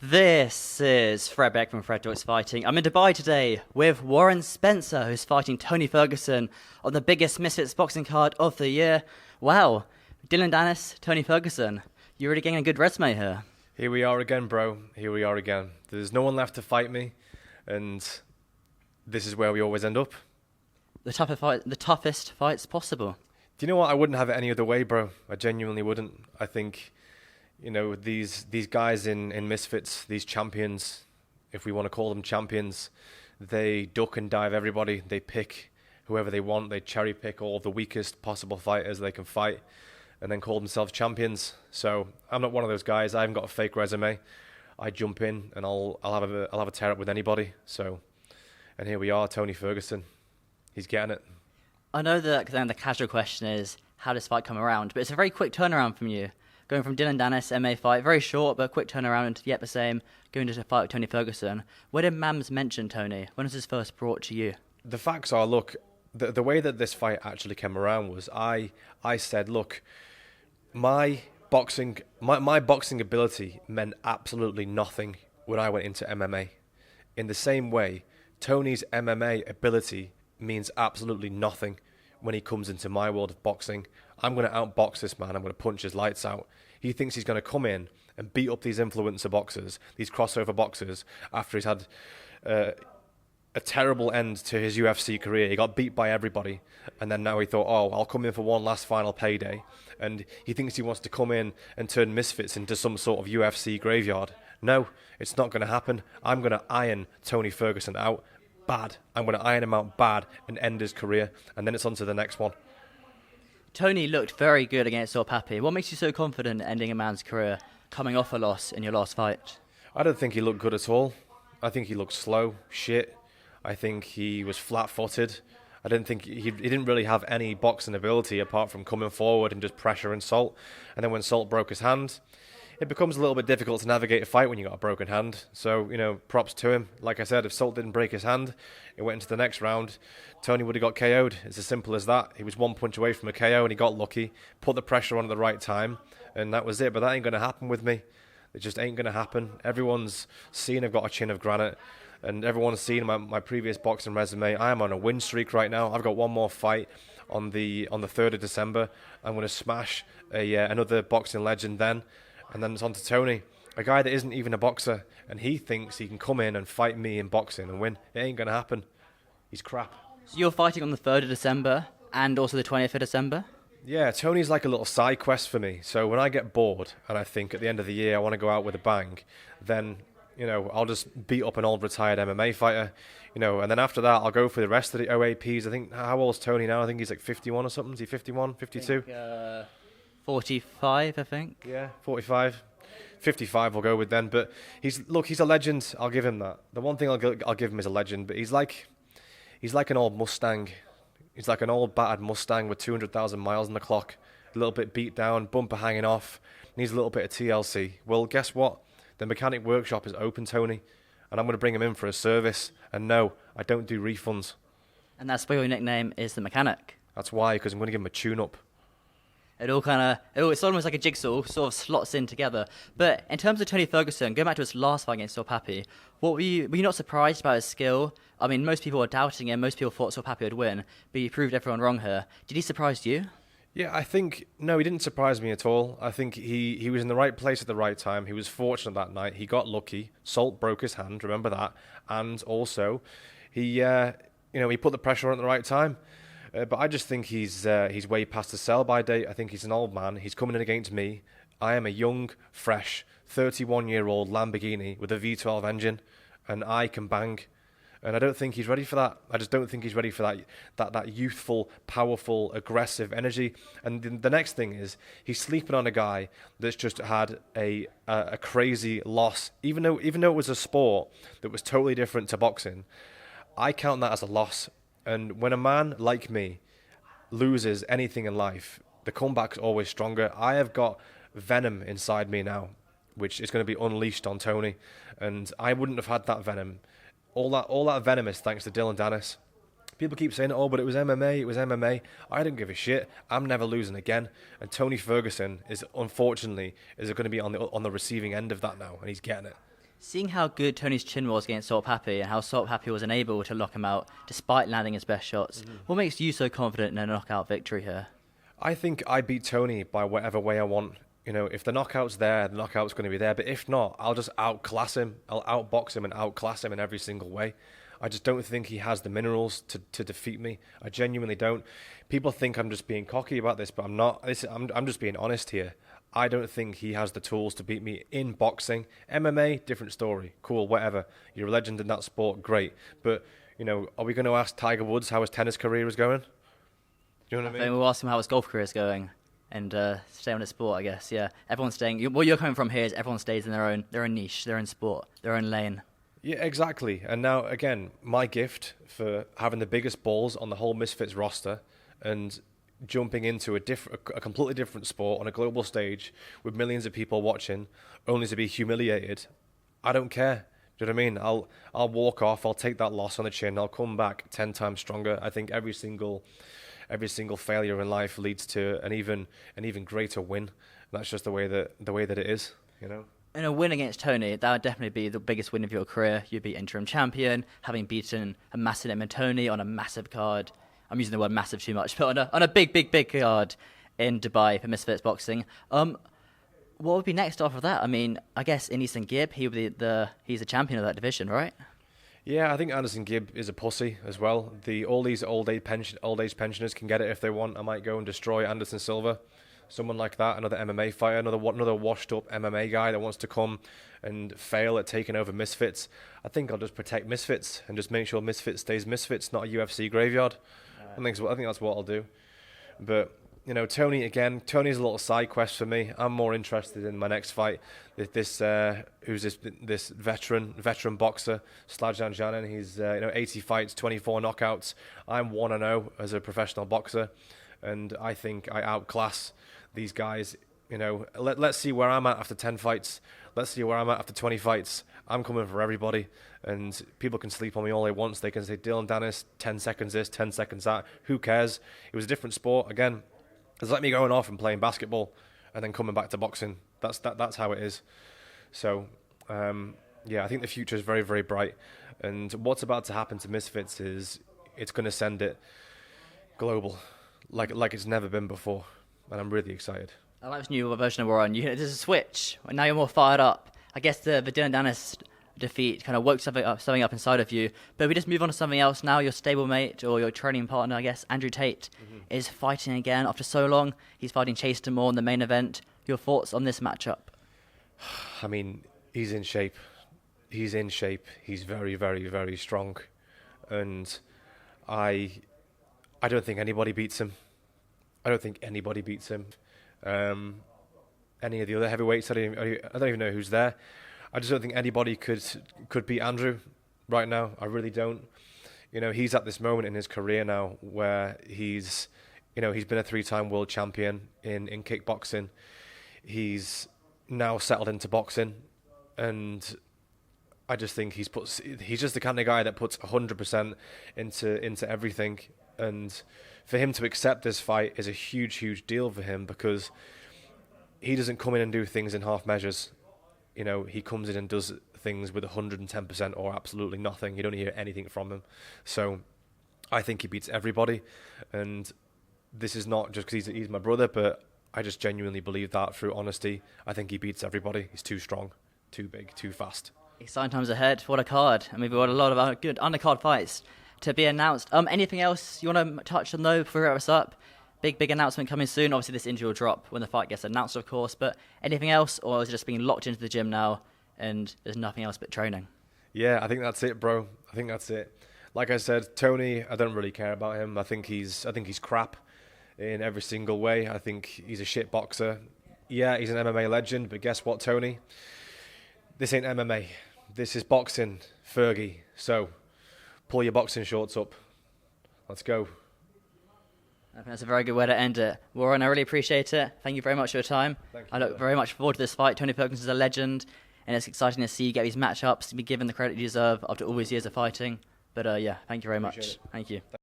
This is Fred Beck from Fred Talks Fighting. I'm in Dubai today with Warren Spencer, who's fighting Tony Ferguson on the biggest Misfits boxing card of the year. Wow, Dylan Dennis, Tony Ferguson, you're really getting a good resume here. Here we are again, bro. Here we are again. There's no one left to fight me, and this is where we always end up. The toughest fights possible. Do you know what? I wouldn't have it any other way, bro. I genuinely wouldn't. I think, these guys in Misfits, these champions, if we want to call them champions, they duck and dive everybody. They pick whoever they want. They cherry pick all the weakest possible fighters they can fight and then call themselves champions. So I'm not one of those guys. I haven't got a fake resume. I jump in and I'll have a tear up with anybody. So, and here we are, Tony Ferguson. He's getting it. I know that then the casual question is, how does this fight come around? But it's a very quick turnaround from you. Going from Dylan Dennis, MMA fight, very short but quick turnaround, yet the same, going to a fight with Tony Ferguson. When did Mams mention Tony? When was this first brought to you? The facts are, look, the way that this fight actually came around was I said, look, my boxing ability meant absolutely nothing when I went into MMA. In the same way, Tony's MMA ability means absolutely nothing when he comes into my world of boxing. I'm going to outbox this man. I'm going to punch his lights out. He thinks he's going to come in and beat up these influencer boxers, these crossover boxers, after he's had a terrible end to his UFC career. He got beat by everybody, and then now he thought, oh, I'll come in for one last final payday. And he thinks he wants to come in and turn Misfits into some sort of UFC graveyard. No, it's not going to happen. I'm going to iron Tony Ferguson out bad. I'm going to iron him out bad and end his career, and then it's on to the next one. Tony looked very good against Papi. What makes you so confident ending a man's career coming off a loss in your last fight? I don't think he looked good at all. I think he looked slow, shit. I think he was flat-footed. I didn't think he didn't really have any boxing ability apart from coming forward and just pressure and Salt. And then when Salt broke his hand, it becomes a little bit difficult to navigate a fight when you got a broken hand. So, props to him. Like I said, if Salt didn't break his hand, it went into the next round, Tony would have got KO'd. It's as simple as that. He was one punch away from a KO and he got lucky, put the pressure on at the right time, and that was it. But that ain't going to happen with me. It just ain't going to happen. Everyone's seen I've got a chin of granite, and everyone's seen my previous boxing resume. I am on a win streak right now. I've got one more fight on the 3rd of December. I'm going to smash another boxing legend then. And then it's on to Tony, a guy that isn't even a boxer, and he thinks he can come in and fight me in boxing and win. It ain't going to happen. He's crap. So you're fighting on the 3rd of December and also the 20th of December? Yeah, Tony's like a little side quest for me. So when I get bored and I think at the end of the year I want to go out with a bang, then, I'll just beat up an old retired MMA fighter, and then after that I'll go for the rest of the OAPs. I think, how old's Tony now? I think he's like 51 or something. Is he 51, 52? 45, I think. Yeah, 45. 55 we'll go with then. But he's a legend. I'll give him that. The one thing I'll give him is a legend. But he's like an old Mustang. He's like an old battered Mustang with 200,000 miles on the clock. A little bit beat down, bumper hanging off. Needs a little bit of TLC. Well, guess what? The mechanic workshop is open, Tony. And I'm going to bring him in for a service. And no, I don't do refunds. And that's why your nickname is the Mechanic. That's why, because I'm going to give him a tune-up. It's almost like a jigsaw, sort of slots in together. But in terms of Tony Ferguson, going back to his last fight against Papi, were you not surprised about his skill? I mean, most people were doubting him, most people thought Papi would win, but he proved everyone wrong here. Did he surprise you? Yeah, I think, no, he didn't surprise me at all. I think he was in the right place at the right time. He was fortunate that night. He got lucky. Salt broke his hand, remember that. And also, he put the pressure on at the right time. But I just think he's way past the sell-by date. I think he's an old man. He's coming in against me. I am a young, fresh, 31-year-old Lamborghini with a V12 engine, and I can bang. And I don't think he's ready for that. I just don't think he's ready for that youthful, powerful, aggressive energy. And the next thing is he's sleeping on a guy that's just had a crazy loss. Even though it was a sport that was totally different to boxing, I count that as a loss. And when a man like me loses anything in life, the comeback's always stronger. I have got venom inside me now, which is going to be unleashed on Tony. And I wouldn't have had that venom. All that venom is thanks to Dylan Dennis. People keep saying, oh, but it was MMA. I don't give a shit. I'm never losing again. And Tony Ferguson is, unfortunately, going to be on the receiving end of that now, and he's getting it. Seeing how good Tony's chin was against Salt Pappy and how Salt Pappy was unable to knock him out despite landing his best shots, what makes you so confident in a knockout victory here? I think I beat Tony by whatever way I want. If the knockout's there, the knockout's going to be there. But if not, I'll just outclass him. I'll outbox him and outclass him in every single way. I just don't think he has the minerals to defeat me. I genuinely don't. People think I'm just being cocky about this, but I'm not. I'm just being honest here. I don't think he has the tools to beat me in boxing. MMA, different story. Cool, whatever. You're a legend in that sport, great. But, are we going to ask Tiger Woods how his tennis career is going? Do you know what I mean? I think we'll ask him how his golf career is going and stay on his sport, I guess. Yeah, everyone's staying. What you're coming from here is everyone stays in their own niche, their own sport, their own lane. Yeah, exactly. And now, again, my gift for having the biggest balls on the whole Misfits roster and jumping into a completely different sport on a global stage with millions of people watching, only to be humiliated. I don't care. Do you know what I mean? I'll walk off. I'll take that loss on the chin. I'll come back 10 times stronger. I think every single failure in life leads to an even greater win. That's just the way that it is. And a win against Tony, that would definitely be the biggest win of your career. You'd be interim champion, having beaten a massive name in Tony on a massive card. I'm using the word massive too much, but on a big card in Dubai for Misfits Boxing. What would be next after that? I mean, I guess Anderson Gibb, he's the champion of that division, right? Yeah, I think Anderson Gibb is a pussy as well. All these old age pensioners can get it if they want. I might go and destroy Anderson Silva. Someone like that, another MMA fighter, another washed-up MMA guy that wants to come and fail at taking over Misfits. I think I'll just protect Misfits and just make sure Misfits stays Misfits, not a UFC graveyard. I think that's what I'll do. But Tony's a little side quest for me. I'm more interested in my next fight. This veteran boxer, Sladjan Janin. He's 80 fights, 24 knockouts. I'm 1-0 as a professional boxer, and I think I outclass these guys. Let's see where I'm at after 10 fights. Let's see where I'm at after 20 fights. I'm coming for everybody, and people can sleep on me all they want. They can say Dylan Dennis, 10 seconds this, 10 seconds that. Who cares? It was a different sport. Again, it's like me going off and playing basketball and then coming back to boxing. That's how it is. So, I think the future is very, very bright. And what's about to happen to Misfits is it's going to send it global, like it's never been before. And I'm really excited. I like this new version of Warren. There's a switch. Now you're more fired up. I guess the Dylan Dennis defeat kind of woke something up inside of you. But we just move on to something else now. Your stablemate or your training partner, I guess, Andrew Tate, is fighting again after so long. He's fighting Chase Moore in the main event. Your thoughts on this matchup? I mean, he's in shape. He's very, very, very strong. And I don't think anybody beats him. Any of the other heavyweights, I don't even know who's there. I just don't think anybody could beat Andrew right now. I really don't. He's at this moment in his career now where he's been a 3-time world champion in kickboxing. He's now settled into boxing, and I just think he's just the kind of guy that puts 100% into everything. And for him to accept this fight is a huge, huge deal for him, because he doesn't come in and do things in half measures. He comes in and does things with 110% or absolutely nothing. You don't hear anything from him. So I think he beats everybody. And this is not just because he's my brother, but I just genuinely believe that through honesty. I think he beats everybody. He's too strong, too big, too fast. Exciting times ahead. What a card. I mean, we've got a lot of good undercard fights to be announced. Anything else you want to touch on though before we wrap us up? Big announcement coming soon. Obviously, this injury will drop when the fight gets announced, of course. But anything else, or is it just being locked into the gym now and there's nothing else but training? Yeah, I think that's it, bro. I think that's it. Like I said, Tony, I don't really care about him. I think he's crap in every single way. I think he's a shit boxer. Yeah, he's an MMA legend, but guess what, Tony? This ain't MMA. This is boxing, Fergie. So pull your boxing shorts up. Let's go. I think that's a very good way to end it. Warren, I really appreciate it. Thank you very much for your time. I look very much forward to this fight. Tony Ferguson is a legend, and it's exciting to see you get these matchups, to be given the credit you deserve after all these years of fighting. But thank you very much. Thank you.